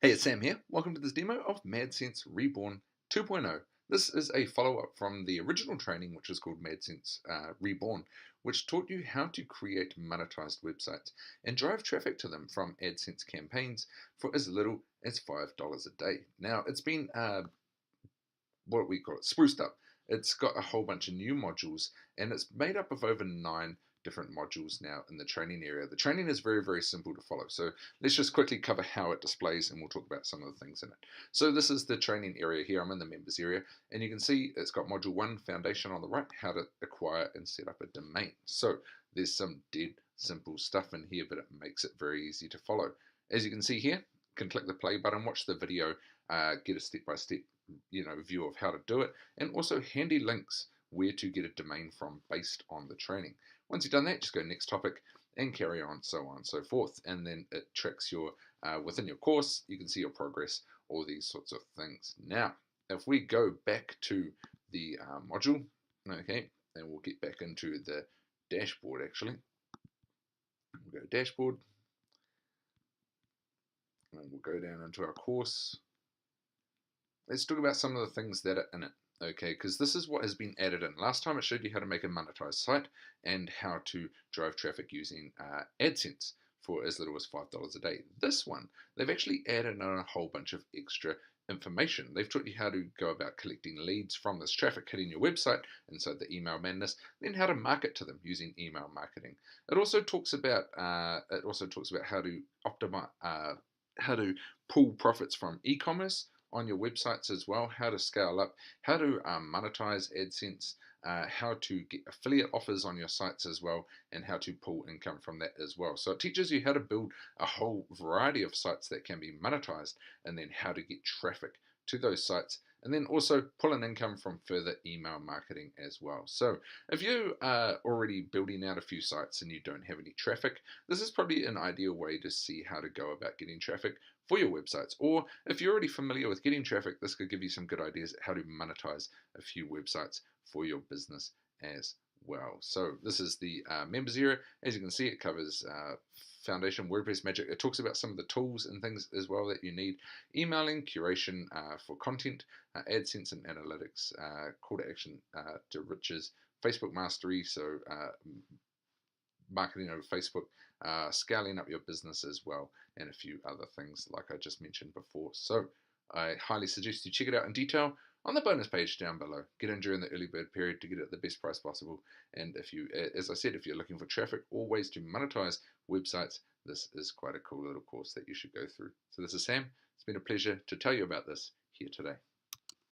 Hey, it's Sam here. Welcome to this demo of Madsense Reborn 2.0. This is a follow-up from the original training, which is called Madsense Reborn, which taught you how to create monetized websites and drive traffic to them from AdSense campaigns for as little as $5 a day. Now, it's been what we call it, spruced up. It's got a whole bunch of new modules, and it's made up of over 9 different modules now in the training area. The training is very, very simple to follow. So let's just quickly cover how it displays, and we'll talk about some of the things in it. So this is the training area here. I'm in the members area, and you can see it's got module 1, foundation on the right, how to acquire and set up a domain. So there's some dead simple stuff in here, but it makes it very easy to follow. As you can see here, you can click the play button, watch the video, get a step-by-step view of how to do it, and also handy links where to get a domain from based on the training. Once you've done that, just go next topic and carry on, so on and so forth, and then it tracks your within your course. You can see your progress, all these sorts of things. Now, if we go back to the module, okay, and we'll get back into the dashboard. Actually, we'll go dashboard, and we'll go down into our course. Let's talk about some of the things that are in it, okay, because this is what has been added in. Last time it showed you how to make a monetized site and how to drive traffic using AdSense for as little as $5 a day. This one, they've actually added in a whole bunch of extra information. They've taught you how to go about collecting leads from this traffic hitting your website inside the email madness, then how to market to them using email marketing. It also talks about how to optimize, how to pull profits from e-commerce on your websites as well, how to scale up, how to monetize AdSense, how to get affiliate offers on your sites as well, and how to pull income from that as well. So it teaches you how to build a whole variety of sites that can be monetized, and then how to get traffic to those sites, and then also pull an income from further email marketing as well. So if you are already building out a few sites and you don't have any traffic, this is probably an ideal way to see how to go about getting traffic for your websites. Or if you're already familiar with getting traffic, this could give you some good ideas how to monetize a few websites for your business as well. So this is the members area. As you can see, it covers Foundation, WordPress, Magic. It talks about some of the tools and things as well that you need. Emailing, curation for content, AdSense and analytics, call to action to riches, Facebook mastery, so marketing over Facebook, scaling up your business as well, and a few other things like I just mentioned before. So I highly suggest you check it out in detail on the bonus page down below. Get in during the early bird period to get it at the best price possible. And if you, as I said, if you're looking for traffic or ways to monetize websites, this is quite a cool little course that you should go through. So this is Sam. It's been a pleasure to tell you about this here today.